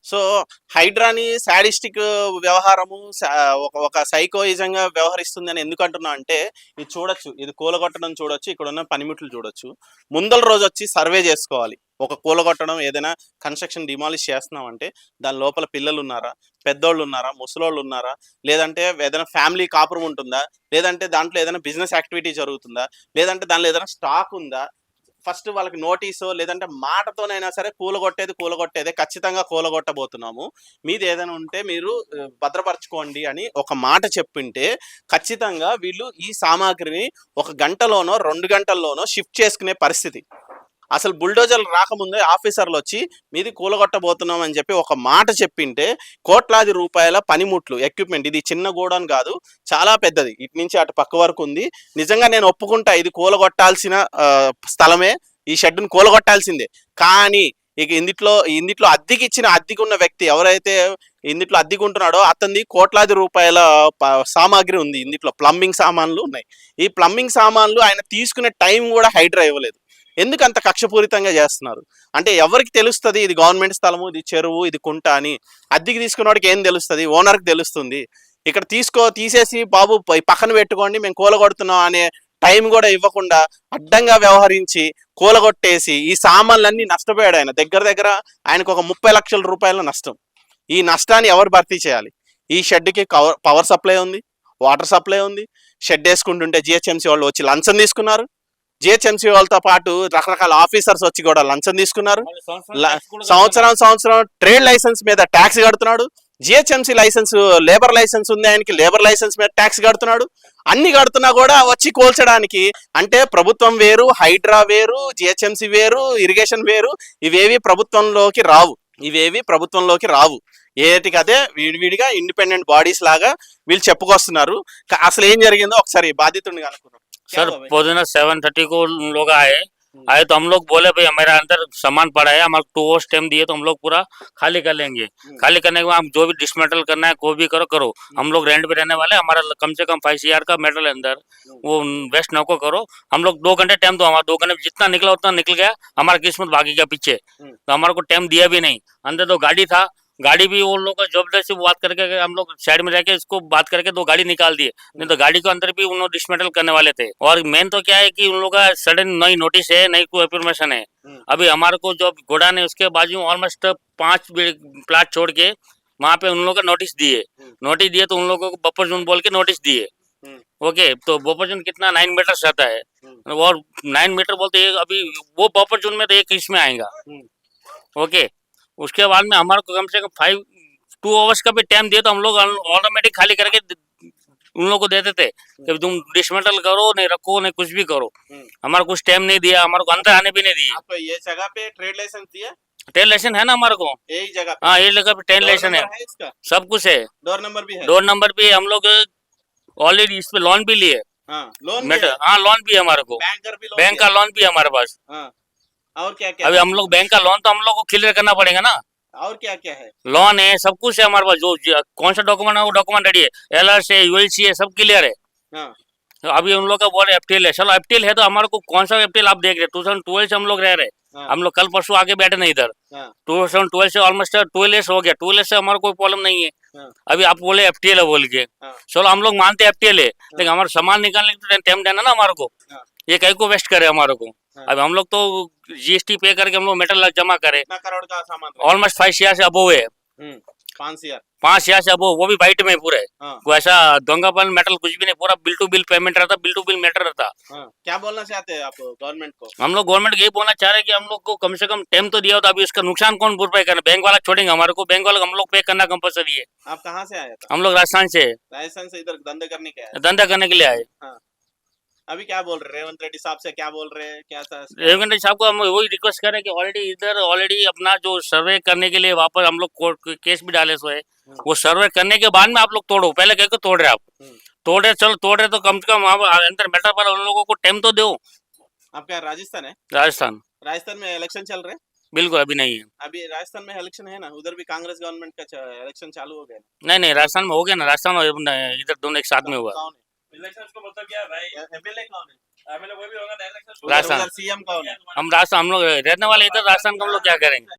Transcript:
So హైడ్రాని sadistic వ్యవహారము ఒక సైకోయిజంగా వ్యవహరిస్తుంది అని ఎందుకు అంటున్నా అంటే ఇది చూడొచ్చు, ఇది కూలగొట్టడం చూడొచ్చు, ఇక్కడ ఉన్న పనిముట్లు చూడొచ్చు. ముందల రోజు వచ్చి సర్వే చేసుకోవాలి. ఒక కూలగొట్టడం ఏదైనా కన్స్ట్రక్షన్ డిమాలిష్ చేస్తున్నాం అంటే దాని లోపల పిల్లలు ఉన్నారా, పెద్దోళ్ళు ఉన్నారా, ముసలోళ్ళు ఉన్నారా, లేదంటే ఏదైనా ఫ్యామిలీ కాపురం ఉంటుందా, లేదంటే దాంట్లో ఏదైనా బిజినెస్ యాక్టివిటీ జరుగుతుందా, లేదంటే దానిలో ఏదైనా స్టాక్ ఉందా. ఫస్ట్ వాళ్ళకి నోటీసో లేదంటే మాటతోనైనా సరే కూలగొట్టేదే ఖచ్చితంగా కూలగొట్టబోతున్నాము, మీది ఏదైనా ఉంటే మీరు భద్రపరచుకోండి అని ఒక మాట చెప్పింటే ఖచ్చితంగా వీళ్ళు ఈ సామాగ్రిని 1 గంటలోనో 2 గంటల్లోనో షిఫ్ట్ చేసుకునే పరిస్థితి. అసలు బుల్డోజర్లు రాకముందే ఆఫీసర్లు వచ్చి మీది కూలగొట్టబోతున్నాం అని చెప్పి ఒక మాట చెప్పింటే కోట్లాది రూపాయల పనిముట్లు ఎక్విప్మెంట్, ఇది చిన్న గోడౌన్ కాదు, చాలా పెద్దది, ఇటు నుంచి అటు పక్క వరకు ఉంది. నిజంగా నేను ఒప్పుకుంటా ఇది కూలగొట్టాల్సిన స్థలమే, ఈ షెడ్డును కూలగొట్టాల్సిందే. కానీ ఇక ఇందిట్లో అద్దెకి ఉన్న వ్యక్తి ఎవరైతే ఇందిట్లో అద్దెకుంటున్నాడో అతనిది కోట్లాది రూపాయల సామాగ్రి ఉంది. ఇందిట్లో ప్లంబింగ్ సామాన్లు ఉన్నాయి. ఈ ప్లంబింగ్ సామాన్లు ఆయన తీసుకునే టైం కూడా హైడ్రా ఇవ్వలేదు. ఎందుకు అంత కక్షపూరితంగా చేస్తున్నారు అంటే ఎవరికి తెలుస్తుంది ఇది గవర్నమెంట్ స్థలము, ఇది చెరువు, ఇది కుంట అని? అద్దెకి తీసుకున్నవాడికి ఏం తెలుస్తుంది? ఓనర్కి తెలుస్తుంది. ఇక్కడ తీసేసి బాబు పక్కన పెట్టుకోండి మేము కూలగొడుతున్నాం అనే టైం కూడా ఇవ్వకుండా అడ్డంగా వ్యవహరించి కూలగొట్టేసి ఈ సామాన్లన్నీ నష్టపోయాడు ఆయన. దగ్గర ఆయనకు ఒక 30 లక్షల రూపాయల నష్టం. ఈ నష్టాన్ని ఎవరు భర్తీ చేయాలి? ఈ షెడ్కి పవర్ సప్లై ఉంది, వాటర్ సప్లై ఉంది. షెడ్ వేసుకుంటుంటే జిహెచ్ఎంసీ వాళ్ళు వచ్చి లంచం తీసుకున్నారు. జిహెచ్ఎంసీ వాళ్ళతో పాటు రకరకాల ఆఫీసర్స్ వచ్చి కూడా లంచం తీసుకున్నారు. సంవత్సరం ట్రేడ్ లైసెన్స్ మీద ట్యాక్స్ కడుతున్నాడు. జిహెచ్ఎంసీ లైసెన్స్, లేబర్ లైసెన్స్ ఉంది ఆయనకి, లేబర్ లైసెన్స్ మీద ట్యాక్స్ కడుతున్నాడు. అన్ని కడుతున్నా కూడా వచ్చి కోల్చడానికి. అంటే ప్రభుత్వం వేరు, హైడ్రా వేరు, జిహెచ్ఎంసీ వేరు, ఇరిగేషన్ వేరు, ఇవేవి ప్రభుత్వంలోకి రావు. ఏటికదే విడివిడిగా ఇండిపెండెంట్ బాడీస్ లాగా వీళ్ళు చెప్పుకొస్తున్నారు. అసలు ఏం జరిగిందో ఒకసారి బాధితుడిని కనుక్కున్నాం. सर पौधना 7:30 को लोग आए तो हम लोग बोले भाई हमारे अंदर सामान पड़ा है, हमारे 2 आवर्स टाइम दिए तो हम लोग पूरा खाली कर लेंगे। खाली करने के बाद जो भी डिसमेटल करना है कोई भी करो। हम लोग रेंट पे रहने वाले, हमारा कम से कम 5 CR का मेटल है अंदर, वो वेस्ट न को करो। हम लोग 2 घंटे टाइम दो, हमारा 2 घंटे जितना निकला उतना निकल गया, हमारा किस्मत भागी गया पीछे। तो हमारे को टाइम दिया भी नहीं। अंदर तो गाड़ी था, गाड़ी भी वो लोग जबरदस्ती बात करके हम लोग साइड में रह के इसको बात करके 2 गाड़ी निकाल दिए, नहीं तो गाड़ी के अंदर भी उन लोग डिसमेटल करने वाले थे। और मेन तो क्या है कि उन लोग का सडन नई नोटिस है, नई कोई इन्फॉर्मेशन है। अभी हमारे को जो गोडाउन है उसके बाजू ऑलमोस्ट 5 प्लाट छोड़ के वहाँ पे उन लोग का नोटिस दिए तो उन लोगों को बफर जोन बोल के नोटिस दिए। ओके, तो बफर जोन कितना 9 मीटर रहता है, और 9 मीटर बोलते अभी वो बफर जोन में तो 1 इसमें आएगा। ओके, उसके बाद में हमारे को कम से कम 2 आवर्स का भी टाइम दिया तो हम लोग ऑटोमेटिक खाली करके उन लोग को देते थे कि तुम डिसमेटल करो, नहीं रखो, नहीं कुछ भी करो। हमारे कुछ टाइम नहीं दिया, हमारे को अंदर आने भी नहीं दिए। आपको ये जगह पे ट्रेड लाइसेंस दिया? ट्रेड लाइसेंस है ना हमारे को, एक जगह पे? हाँ, एक जगह पे ट्रेड लाइसेंस है, सब कुछ है। डोर नंबर भी है? डोर नंबर भी हम लोग ऑलरेडी इस पे लोन भी लिए। लोन भी है हमारे को, बैंक का लोन भी है हमारे पास। और क्या अभी हम लोग बैंक का लोन तो हम लोग को क्लियर करना पड़ेगा ना। और क्या क्या है? लोन है, सब कुछ है हमारे पास। जो कौन सा डॉक्यूमेंट है वो डॉक्यूमेंट रेडी है, LRC है, ULC है, सब क्लियर है। तो अभी उन लोग का बोल FTL है, चलो FTL है तो हमारे को कौन सा FTL आप देख रहे हैं? 2012 से हम लोग रह रहे, हम लोग कल परसों आगे बैठे नहीं इधर। 2012 से ऑलमोस्ट 12 years हो गया। 12 years से हमारा कोई प्रॉब्लम नहीं है। अभी आप बोले FTL है बोल के, चलो हम लोग मानते FTL है, लेकिन हमारा सामान निकालने का टाइम देना ना हमारे को, ये कहीं को वेस्ट करे हमारे को। अब हम लोग तो GST पे करके हम लोग मेटल जमा करे। करोड़ का सामान ऑलमोस्ट 5 CR से अबोव है, 5 CR से अबोव, वो भी वाइट में पूरे। कोई ऐसा दोंगापन मेटल कुछ भी नहीं, पूरा बिल टू बिल पेमेंट रहता, बिल टू बिल मेटर रहता। क्या बोलना चाहते हैं आप गवर्नमेंट को? हम लोग गवर्नमेंट यही बोलना चाह रहे हैं कि हम लोग को कम से कम टाइम तो दिया होता, अभी उसका नुकसान कौन भरपाई करे? बैंक वाला छोड़ेंगे हमारे को? बैंक वाला हम लोग पे करना कंपलसरी है। आप कहाँ से आए? हम लोग राजस्थान से इधर धंधे करने के आए? धंधा करने के लिए आए। अभी क्या बोल रहे रेवंत रेड्डी साहब से? क्या बोल रहे हैं? क्या था रेवंत रेड्डी साहब को हम वही रिक्वेस्ट करें कि ऑलरेडी अपना जो सर्वे करने के लिए वापस हम लोग कोर्ट केस भी डाले सो है, वो सर्वे करने के बाद में आप लोग तोड़ो। पहले कह तोड़ रहे आप, चलो तोड़ रहे तो कम से कम अंदर मेटर पर उन लोगों को टाइम तो दो। आपका राजस्थान है? राजस्थान में इलेक्शन चल रहे? बिल्कुल अभी नहीं है। अभी राजस्थान में इलेक्शन है ना? उधर भी कांग्रेस गवर्नमेंट का इलेक्शन चालू हो गया? नहीं, राजस्थान में हो गया ना, राजस्थान और इधर दोनों एक साथ में हुआ। इलेक्शन को मतलब क्या है भाई? एमएलए कौन है? एमएलए कोई भी होगा, राजस्थान। सीएम कौन है? हम राजस्थान, हम लोग रहने वाले इधर राजस्थान का, हम लोग क्या करेंगे?